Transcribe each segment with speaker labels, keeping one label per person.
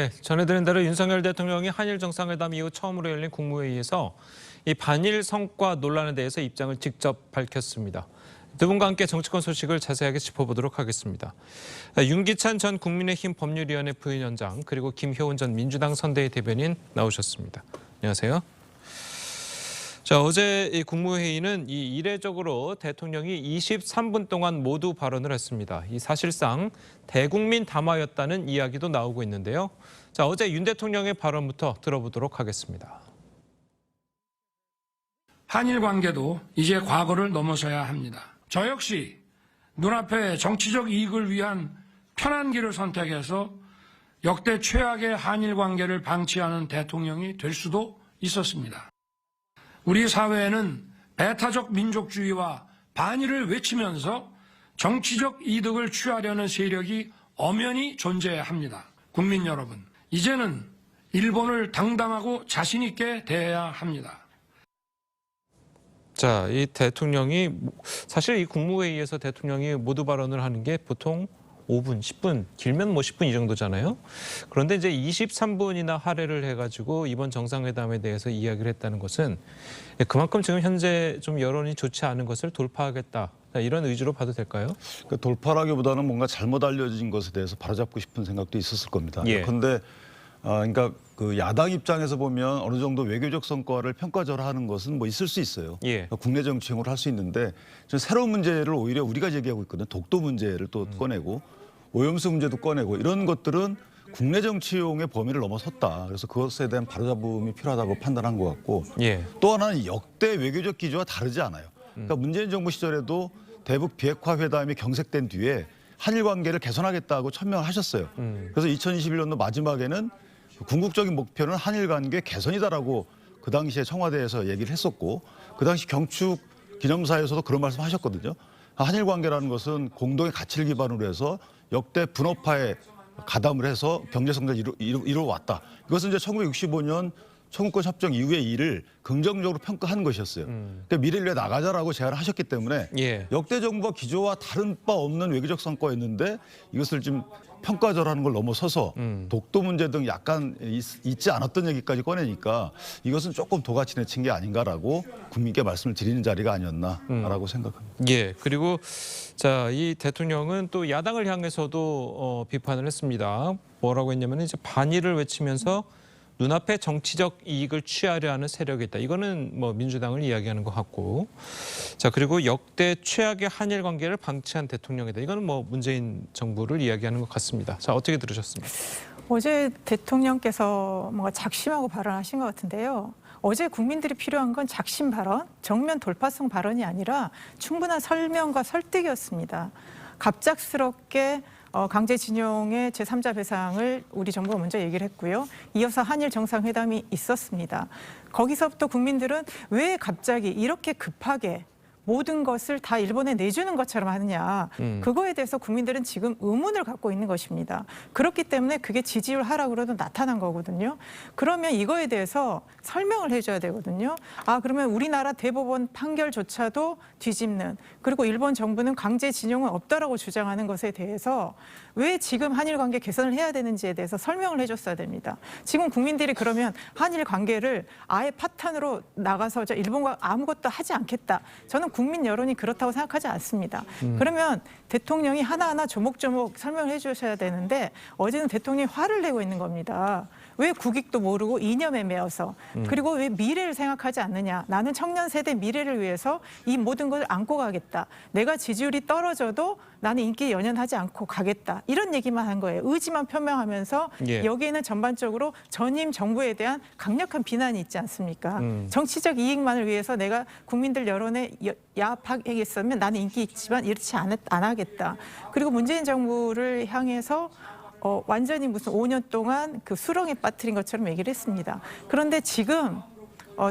Speaker 1: 네, 전해드린 대로 윤석열 대통령이 한일 정상회담 이후 처음으로 열린 국무회의에서 이 반일 성과 논란에 대해서 입장을 직접 밝혔습니다. 두 분과 함께 정치권 소식을 자세하게 짚어보도록 하겠습니다. 윤기찬 전 국민의힘 법률위원회 부위원장 그리고 김효은 전 민주당 선대위 대변인 나오셨습니다. 안녕하세요. 자, 어제 이 국무회의는 이례적으로 대통령이 23분 동안 모두 발언을 했습니다. 이 사실상 대국민 담화였다는 이야기도 나오고 있는데요. 자, 어제 윤 대통령의 발언부터 들어보도록 하겠습니다.
Speaker 2: 한일 관계도 이제 과거를 넘어서야 합니다. 저 역시 눈앞에 정치적 이익을 위한 편한 길을 선택해서 역대 최악의 한일 관계를 방치하는 대통령이 될 수도 있었습니다. 우리 사회에는 배타적 민족주의와 반일을 외치면서 정치적 이득을 취하려는 세력이 엄연히 존재합니다. 국민 여러분, 이제는 일본을 당당하고 자신 있게 대해야 합니다.
Speaker 1: 자, 이 대통령이 사실 이 국무회의에서 대통령이 모두 발언을 하는 게 보통 5분, 10분, 길면 10분 이 정도잖아요. 그런데 이제 23분이나 할애를 해가지고 이번 정상회담에 대해서 이야기를 했다는 것은 그만큼 지금 현재 좀 여론이 좋지 않은 것을 돌파하겠다. 이런 의지로 봐도 될까요?
Speaker 3: 그러니까 돌파라기보다는 뭔가 잘못 알려진 것에 대해서 바로잡고 싶은 생각도 있었을 겁니다.
Speaker 1: 예.
Speaker 3: 그런데 그러니까 그 야당 입장에서 보면 어느 정도 외교적 성과를 평가절하하는 것은 뭐 있을 수 있어요.
Speaker 1: 예.
Speaker 3: 국내 정치용으로 할 수 있는데 좀 새로운 문제를 오히려 우리가 제기하고 있거든요. 독도 문제를 또 꺼내고 오염수 문제도 꺼내고 이런 것들은 국내 정치용의 범위를 넘어섰다. 그래서 그것에 대한 바로잡음이 필요하다고 판단한 것 같고
Speaker 1: 예.
Speaker 3: 또 하나는 역대 외교적 기조와 다르지 않아요. 그러니까 문재인 정부 시절에도 대북 비핵화 회담이 경색된 뒤에 한일 관계를 개선하겠다고 천명을 하셨어요. 그래서 2021년도 마지막에는 궁극적인 목표는 한일 관계 개선이다라고 그 당시에 청와대에서 얘기를 했었고 그 당시 경축 기념사에서도 그런 말씀하셨거든요. 한일 관계라는 것은 공동의 가치를 기반으로 해서 역대 분업화에 가담을 해서 경제성장을 이루어왔다. 이것은 이제 1965년 청구권 협정 이후의 일을 긍정적으로 평가한 것이었어요. 그러니까 미래를 위해 나가자라고 제안을 하셨기 때문에
Speaker 1: 예.
Speaker 3: 역대 정부와 기조와 다른 바 없는 외교적 성과였는데 이것을 좀 평가절하는 걸 넘어서서 독도 문제 등 약간 있지 않았던 얘기까지 꺼내니까 이것은 조금 도가치내 친 게 아닌가라고 국민께 말씀을 드리는 자리가 아니었나라고 생각합니다.
Speaker 1: 예. 그리고 자, 이 대통령은 또 야당을 향해서도 비판을 했습니다. 뭐라고 했냐면 이제 반일을 외치면서 눈앞에 정치적 이익을 취하려 하는 세력이 있다. 이거는 뭐 민주당을 이야기하는 것 같고. 자, 그리고 역대 최악의 한일 관계를 방치한 대통령이다. 이거는 뭐 문재인 정부를 이야기하는 것 같습니다. 자, 어떻게 들으셨습니까?
Speaker 4: 어제 대통령께서 뭔가 작심하고 발언하신 것 같은데요. 어제 국민들이 필요한 건 작심 발언, 정면 돌파성 발언이 아니라 충분한 설명과 설득이었습니다. 갑작스럽게 강제징용의 제3자 배상을 우리 정부가 먼저 얘기를 했고요. 이어서 한일 정상회담이 있었습니다. 거기서부터 국민들은 왜 갑자기 이렇게 급하게 모든 것을 다 일본에 내주는 것처럼 하느냐. 그거에 대해서 국민들은 지금 의문을 갖고 있는 것입니다. 그렇기 때문에 그게 지지율 하락으로도 나타난 거거든요. 그러면 이거에 대해서 설명을 해줘야 되거든요. 아, 그러면 우리나라 대법원 판결조차도 뒤집는, 그리고 일본 정부는 강제징용은 없다라고 주장하는 것에 대해서 왜 지금 한일 관계 개선을 해야 되는지에 대해서 설명을 해줬어야 됩니다. 지금 국민들이 그러면 한일 관계를 아예 파탄으로 나가서 저 일본과 아무것도 하지 않겠다. 저는 국민 여론이 그렇다고 생각하지 않습니다. 그러면 대통령이 하나하나 조목조목 설명을 해주셔야 되는데 어제는 대통령이 화를 내고 있는 겁니다. 왜 국익도 모르고 이념에 매여서, 그리고 왜 미래를 생각하지 않느냐. 나는 청년 세대 미래를 위해서 이 모든 걸 안고 가겠다. 내가 지지율이 떨어져도 나는 인기 연연하지 않고 가겠다. 이런 얘기만 한 거예요. 의지만 표명하면서
Speaker 1: 예.
Speaker 4: 여기에는 전반적으로 전임 정부에 대한 강력한 비난이 있지 않습니까? 정치적 이익만을 위해서 내가 국민들 여론에 야합하겠으면 나는 인기 있지만 이렇지 안 하겠다. 그리고 문재인 정부를 향해서 완전히 무슨 5년 동안 그 수렁에 빠뜨린 것처럼 얘기를 했습니다. 그런데 지금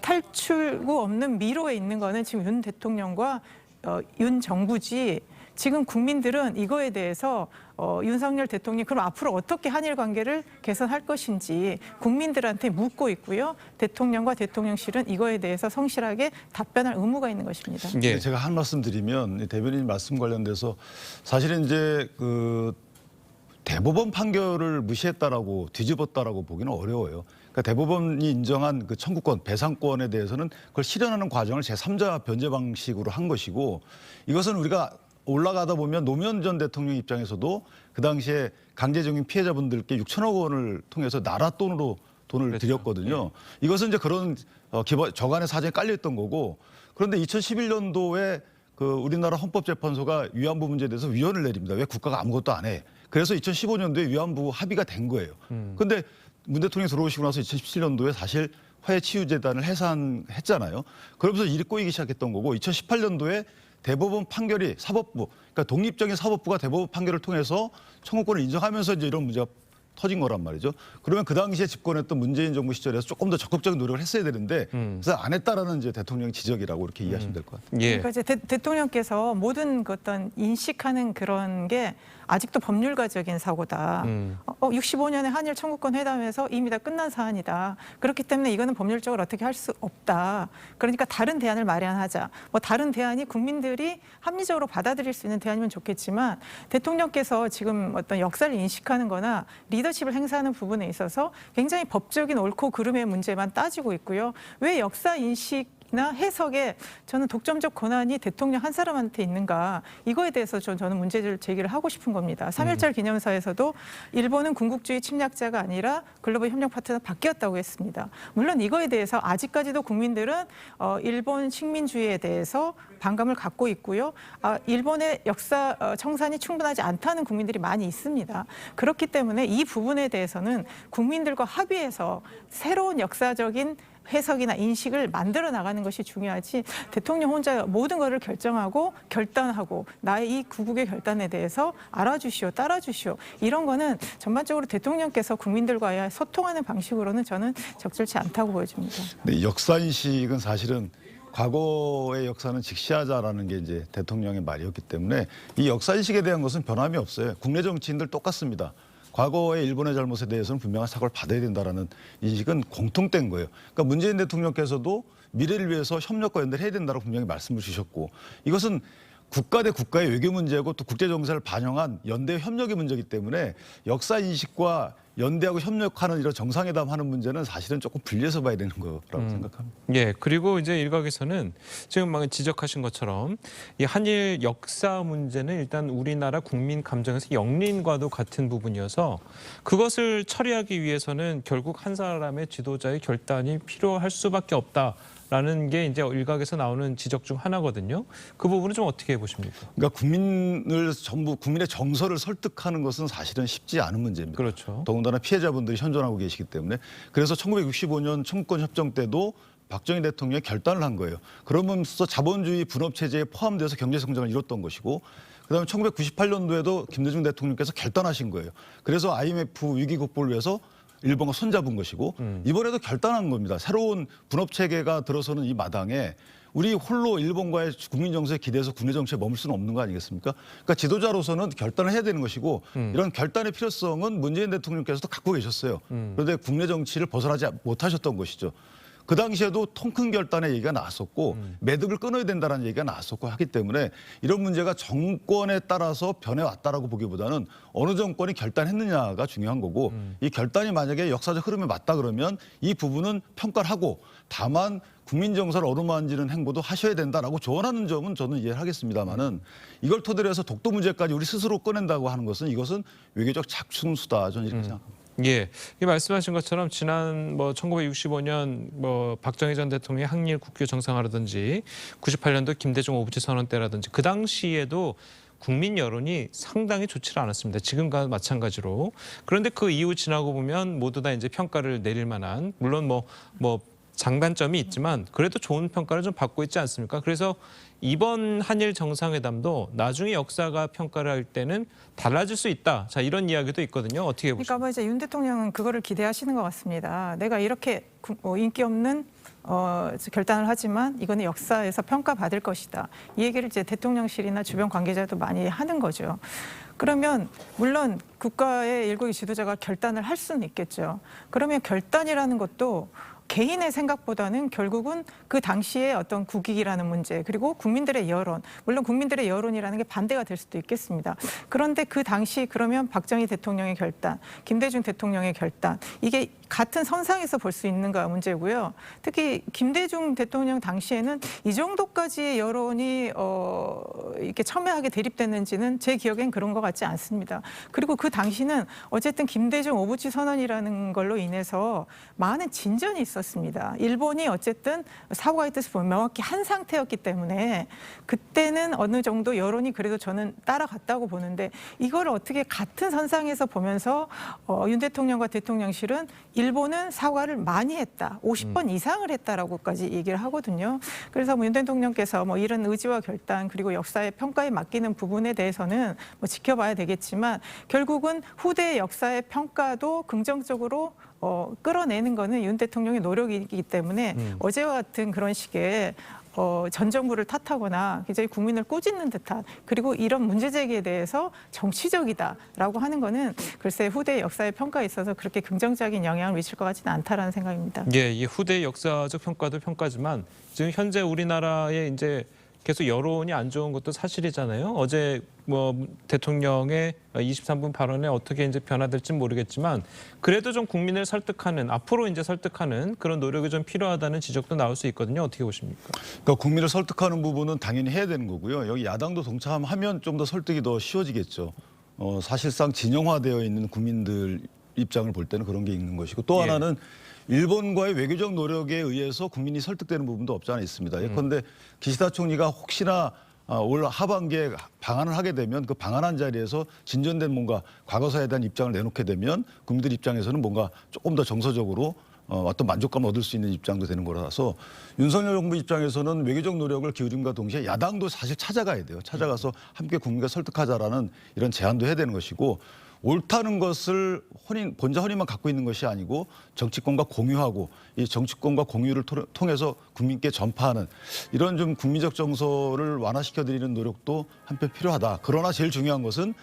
Speaker 4: 탈출구 없는 미로에 있는 거는 지금 윤 대통령과 윤 정부지. 지금 국민들은 이거에 대해서 윤석열 대통령이 그럼 앞으로 어떻게 한일 관계를 개선할 것인지 국민들한테 묻고 있고요. 대통령과 대통령실은 이거에 대해서 성실하게 답변할 의무가 있는 것입니다.
Speaker 1: 예.
Speaker 3: 제가 한 말씀 드리면 대변인 말씀 관련돼서 사실은 이제 대법원 판결을 무시했다라고 뒤집었다라고 보기는 어려워요. 그러니까 대법원이 인정한 그 청구권, 배상권에 대해서는 그걸 실현하는 과정을 제3자 변제 방식으로 한 것이고 이것은 우리가 올라가다 보면 노무현 전 대통령 입장에서도 그 당시에 강제징용 피해자분들께 6천억 원을 통해서 나라 돈으로 돈을
Speaker 1: 그렇죠.
Speaker 3: 드렸거든요. 이것은 이제 그런 저간의 사정에 깔려있던 거고 그런데 2011년도에 그 우리나라 헌법재판소가 위안부 문제에 대해서 위헌을 내립니다. 왜 국가가 아무것도 안 해? 그래서 2015년도에 위안부 합의가 된 거예요. 그런데 문 대통령이 들어오시고 나서 2017년도에 사실 화해치유재단을 해산했잖아요. 그러면서 일이 꼬이기 시작했던 거고 2018년도에 대법원 판결이 사법부, 그러니까 독립적인 사법부가 대법원 판결을 통해서 청구권을 인정하면서 이제 이런 문제가 터진 거란 말이죠. 그러면 그 당시에 집권했던 문재인 정부 시절에서 조금 더 적극적인 노력을 했어야 되는데 그래서 안 했다라는 이제 대통령 지적이라고 이렇게 이해하시면 될 것 같아요.
Speaker 1: 예.
Speaker 4: 그러니까 이제 대통령께서 모든 그 어떤 인식하는 그런 게 아직도 법률가적인 사고다. 65년에 한일 청구권 회담에서 이미 다 끝난 사안이다. 그렇기 때문에 이거는 법률적으로 어떻게 할 수 없다. 그러니까 다른 대안을 마련하자. 뭐 다른 대안이 국민들이 합리적으로 받아들일 수 있는 대안이면 좋겠지만 대통령께서 지금 어떤 역사를 인식하는 거나 리더십을 행사하는 부분에 있어서 굉장히 법적인 옳고 그름의 문제만 따지고 있고요. 왜 역사 인식이나 해석에 저는 독점적 권한이 대통령 한 사람한테 있는가 이거에 대해서 저는 문제를 제기를 하고 싶은 겁니다. 3.1절 기념사에서도 일본은 군국주의 침략자가 아니라 글로벌 협력 파트너 바뀌었다고 했습니다. 물론 이거에 대해서 아직까지도 국민들은 일본 식민주의에 대해서 반감을 갖고 있고요. 일본의 역사 청산이 충분하지 않다는 국민들이 많이 있습니다. 그렇기 때문에 이 부분에 대해서는 국민들과 합의해서 새로운 역사적인 해석이나 인식을 만들어 나가는 것이 중요하지 대통령 혼자 모든 것을 결정하고 결단하고 나의 이 구국의 결단에 대해서 알아주시오, 따라주시오 이런 거는 전반적으로 대통령께서 국민들과의 소통하는 방식으로는 저는 적절치 않다고 보여집니다.
Speaker 3: 네, 역사인식은 사실은 과거의 역사는 직시하자라는 게 이제 대통령의 말이었기 때문에 이 역사인식에 대한 것은 변함이 없어요. 국내 정치인들 똑같습니다. 과거의 일본의 잘못에 대해서는 분명한 사과를 받아야 된다라는 인식은 공통된 거예요. 그러니까 문재인 대통령께서도 미래를 위해서 협력과 연대를 해야 된다고 분명히 말씀을 주셨고 이것은 국가 대 국가의 외교 문제고 또 국제 정세를 반영한 연대 협력의 문제이기 때문에 역사 인식과 연대하고 협력하는 이런 정상회담 하는 문제는 사실은 조금 분리해서 봐야 되는 거라고 생각합니다.
Speaker 1: 예, 그리고 이제 일각에서는 지금 막 지적하신 것처럼 이 한일 역사 문제는 일단 우리나라 국민 감정에서 영린과도 같은 부분이어서 그것을 처리하기 위해서는 결국 한 사람의 지도자의 결단이 필요할 수밖에 없다라는 게 이제 일각에서 나오는 지적 중 하나거든요. 그 부분은 좀 어떻게 보십니까?
Speaker 3: 그러니까 국민을 전부 국민의 정서를 설득하는 것은 사실은 쉽지 않은 문제입니다.
Speaker 1: 그렇죠.
Speaker 3: 더군다나 피해자분들이 현존하고 계시기 때문에 그래서 1965년 청구권 협정 때도 박정희 대통령이 결단을 한 거예요. 그러면서 자본주의 분업 체제에 포함돼서 경제 성장을 이뤘던 것이고 그다음에 1998년도에도 김대중 대통령께서 결단하신 거예요. 그래서 IMF 위기 극복을 위해서 일본과 손잡은 것이고 이번에도 결단한 겁니다. 새로운 분업 체계가 들어서는 이 마당에 우리 홀로 일본과의 국민 정세에 기대서 국내 정치에 머물 수는 없는 거 아니겠습니까? 그러니까 지도자로서는 결단을 해야 되는 것이고 이런 결단의 필요성은 문재인 대통령께서도 갖고 계셨어요. 그런데 국내 정치를 벗어나지 못하셨던 것이죠. 그 당시에도 통 큰 결단의 얘기가 나왔었고 매듭을 끊어야 된다는 얘기가 나왔었고 하기 때문에 이런 문제가 정권에 따라서 변해왔다라고 보기보다는 어느 정권이 결단했느냐가 중요한 거고 이 결단이 만약에 역사적 흐름에 맞다 그러면 이 부분은 평가를 하고 다만 국민 정서를 어루만지는 행보도 하셔야 된다라고 조언하는 점은 저는 이해를 하겠습니다만은 이걸 토대로 해서 독도 문제까지 우리 스스로 꺼낸다고 하는 것은 이것은 외교적 작충수다 저는 이렇게 생각합니다.
Speaker 1: 예, 이 말씀하신 것처럼 지난 1965년 박정희 전 대통령의 항일 국교 정상화라든지 98년도 김대중 오부지 선언 때라든지 그 당시에도 국민 여론이 상당히 좋지 않았습니다. 지금과 마찬가지로. 그런데 그 이후 지나고 보면 모두 다 이제 평가를 내릴 만한 물론 장단점이 있지만 그래도 좋은 평가를 좀 받고 있지 않습니까? 그래서 이번 한일 정상회담도 나중에 역사가 평가를 할 때는 달라질 수 있다. 자, 이런 이야기도 있거든요. 어떻게 보십니까?
Speaker 4: 그러니까 이제 윤 대통령은 그거를 기대하시는 것 같습니다. 내가 이렇게 인기 없는 결단을 하지만 이거는 역사에서 평가받을 것이다. 이 얘기를 이제 대통령실이나 주변 관계자도 많이 하는 거죠. 그러면 물론 국가의 일국의 지도자가 결단을 할 수는 있겠죠. 그러면 결단이라는 것도 개인의 생각보다는 결국은 그 당시에 어떤 국익이라는 문제 그리고 국민들의 여론, 물론 국민들의 여론이라는 게 반대가 될 수도 있겠습니다. 그런데 그 당시 그러면 박정희 대통령의 결단, 김대중 대통령의 결단 이게 같은 선상에서 볼 수 있는가 문제고요. 특히 김대중 대통령 당시에는 이 정도까지의 여론이 이렇게 첨예하게 대립됐는지는 제 기억엔 그런 것 같지 않습니다. 그리고 그 당시는 어쨌든 김대중 오부치 선언이라는 걸로 인해서 많은 진전이 있었습니다. 일본이 어쨌든 사고의 뜻을 명확히 한 상태였기 때문에 그때는 어느 정도 여론이 그래도 저는 따라갔다고 보는데 이걸 어떻게 같은 선상에서 보면서 윤 대통령과 대통령실은 일본은 사과를 많이 했다. 50번 이상을 했다라고까지 얘기를 하거든요. 그래서 윤 대통령께서 이런 의지와 결단 그리고 역사의 평가에 맡기는 부분에 대해서는 지켜봐야 되겠지만 결국은 후대 역사의 평가도 긍정적으로 끌어내는 거는 윤 대통령의 노력이기 때문에 어제와 같은 그런 식의 전 정부를 탓하거나 굉장히 국민을 꾸짖는 듯한 그리고 이런 문제 제기에 대해서 정치적이다라고 하는 거는 글쎄 후대 역사의 평가에 있어서 그렇게 긍정적인 영향을 미칠 것 같지는 않다라는 생각입니다.
Speaker 1: 예, 이 후대 역사적 평가도 평가지만 지금 현재 우리나라의 이제 계속 여론이 안 좋은 것도 사실이잖아요. 어제 대통령의 23분 발언에 어떻게 이제 변화될지 모르겠지만 그래도 좀 국민을 설득하는 앞으로 이제 설득하는 그런 노력이 좀 필요하다는 지적도 나올 수 있거든요. 어떻게 보십니까?
Speaker 3: 그러니까 국민을 설득하는 부분은 당연히 해야 되는 거고요. 여기 야당도 동참하면 좀 더 설득이 더 쉬워지겠죠. 사실상 진영화되어 있는 국민들 입장을 볼 때는 그런 게 있는 것이고 또 하나는 일본과의 외교적 노력에 의해서 국민이 설득되는 부분도 없지 않아 있습니다. 예컨대 기시다 총리가 혹시나 올 하반기에 방한을 하게 되면 그 방한한 자리에서 진전된 뭔가 과거사에 대한 입장을 내놓게 되면 국민들 입장에서는 뭔가 조금 더 정서적으로 어떤 만족감을 얻을 수 있는 입장도 되는 거라서 윤석열 정부 입장에서는 외교적 노력을 기울임과 동시에 야당도 사실 찾아가야 돼요. 찾아가서 함께 국민과 설득하자라는 이런 제안도 해야 되는 것이고 옳다는 것을 본자 혼인만 갖고 있는 것이 아니고 정치권과 공유하고 이 정치권과 공유를 통해서 국민께 전파하는 이런 좀 국민적 정서를 완화시켜드리는 노력도 한편 필요하다. 그러나 제일 중요한 것은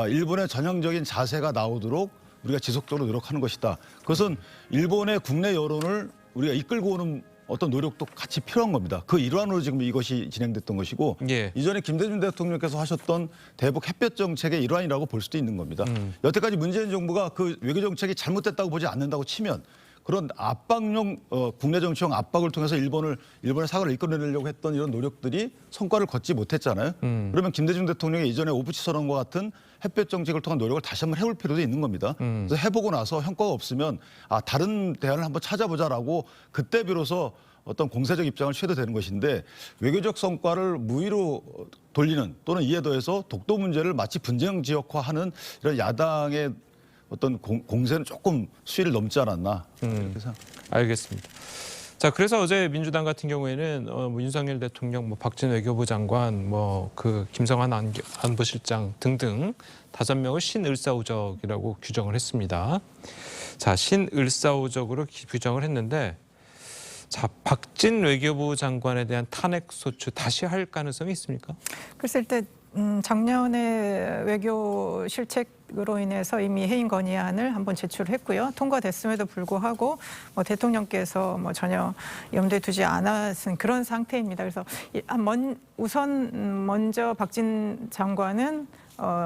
Speaker 3: 일본의 전형적인 자세가 나오도록 우리가 지속적으로 노력하는 것이다. 그것은 일본의 국내 여론을 우리가 이끌고 오는 어떤 노력도 같이 필요한 겁니다. 그 일환으로 지금 이것이 진행됐던 것이고 이전에 김대중 대통령께서 하셨던 대북 햇볕 정책의 일환이라고 볼 수도 있는 겁니다. 여태까지 문재인 정부가 그 외교 정책이 잘못됐다고 보지 않는다고 치면 그런 압박용 국내 정치형 압박을 통해서 일본의 사과를 이끌어내려고 했던 이런 노력들이 성과를 거두지 못했잖아요. 그러면 김대중 대통령이 이전에 오부치 선언과 같은 햇볕 정책을 통한 노력을 다시 한번 해볼 필요도 있는 겁니다. 그래서 해보고 나서 성과가 없으면 다른 대안을 한번 찾아보자라고 그때 비로소 어떤 공세적 입장을 취해도 되는 것인데 외교적 성과를 무의로 돌리는 또는 이에 더해서 독도 문제를 마치 분쟁 지역화하는 이런 야당의 어떤 공세는 조금 수위를 넘지 않았나 그렇게 생각합니다.
Speaker 1: 알겠습니다. 자, 그래서 어제 민주당 같은 경우에는 윤석열 대통령, 박진 외교부 장관, 그 김성한 안보실장 등등 5명을 신을사오적이라고 규정을 했습니다. 자, 신을사오적으로 규정을 했는데, 자, 박진 외교부 장관에 대한 탄핵 소추 다시 할 가능성이 있습니까?
Speaker 4: 글쎄 일단 작년에 외교 실책으로 인해서 이미 해임 건의안을 한번 제출했고요. 통과됐음에도 불구하고 대통령께서 전혀 염두에 두지 않았은 그런 상태입니다. 그래서 우선 먼저 박진 장관은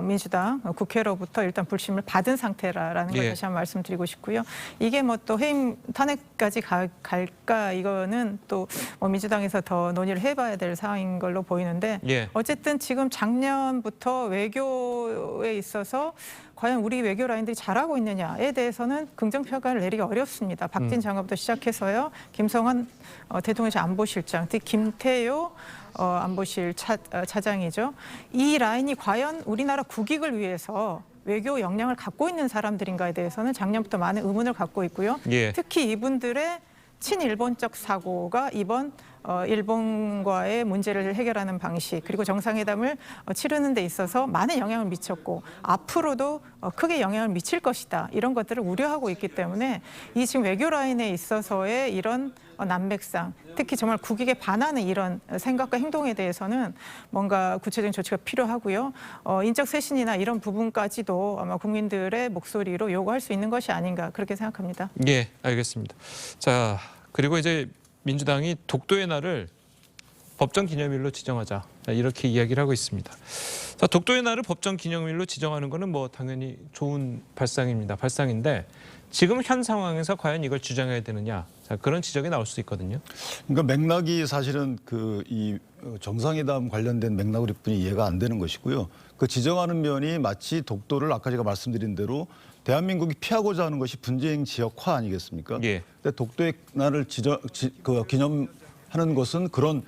Speaker 4: 민주당 국회로부터 일단 불심을 받은 상태라는 걸 다시 한번 말씀드리고 싶고요. 이게 또 해임 탄핵까지 갈까 이거는 또 민주당에서 더 논의를 해봐야 될 상황인 걸로 보이는데 어쨌든 지금 작년부터 외교에 있어서 과연 우리 외교 라인들이 잘하고 있느냐에 대해서는 긍정평가를 내리기 어렵습니다. 박진 장관부터 시작해서요. 김성한 대통령실 안보실장, 특히 김태효 안보실 차장이죠. 이 라인이 과연 우리나라 국익을 위해서 외교 역량을 갖고 있는 사람들인가에 대해서는 작년부터 많은 의문을 갖고 있고요. 특히 이분들의 친일본적 사고가 이번 일본과의 문제를 해결하는 방식 그리고 정상회담을 치르는 데 있어서 많은 영향을 미쳤고 앞으로도 크게 영향을 미칠 것이다. 이런 것들을 우려하고 있기 때문에 이 지금 외교 라인에 있어서의 이런 난맥상 특히 정말 국익에 반하는 이런 생각과 행동에 대해서는 뭔가 구체적인 조치가 필요하고요. 인적 쇄신이나 이런 부분까지도 아마 국민들의 목소리로 요구할 수 있는 것이 아닌가 그렇게 생각합니다.
Speaker 1: 예, 알겠습니다. 자, 그리고 이제 민주당이 독도의 날을 법정 기념일로 지정하자 이렇게 이야기를 하고 있습니다. 자, 독도의 날을 법정 기념일로 지정하는 것은 뭐 당연히 좋은 발상인데 지금 현 상황에서 과연 이걸 주장해야 되느냐 자, 그런 지적이 나올 수 있거든요.
Speaker 3: 그러니까 맥락이 사실은 이 정상회담 관련된 맥락으로 뿐이 이해가 안 되는 것이고요. 그 지정하는 면이 마치 독도를 아까 제가 말씀드린 대로 대한민국이 피하고자 하는 것이 분쟁 지역화 아니겠습니까?
Speaker 1: 예.
Speaker 3: 근데 독도의 날을 기념하는 것은 그런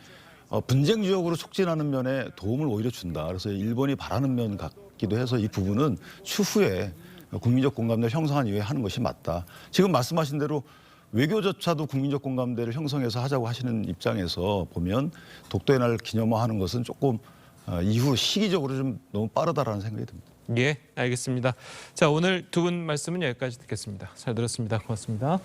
Speaker 3: 분쟁 지역으로 촉진하는 면에 도움을 오히려 준다. 그래서 일본이 바라는 면 같기도 해서 이 부분은 추후에 국민적 공감대를 형성한 이후에 하는 것이 맞다. 지금 말씀하신 대로 외교조차도 국민적 공감대를 형성해서 하자고 하시는 입장에서 보면 독도의 날 기념화하는 것은 조금 이후 시기적으로 좀 너무 빠르다라는 생각이 듭니다.
Speaker 1: 예, 알겠습니다. 자, 오늘 두 분 말씀은 여기까지 듣겠습니다. 잘 들었습니다. 고맙습니다.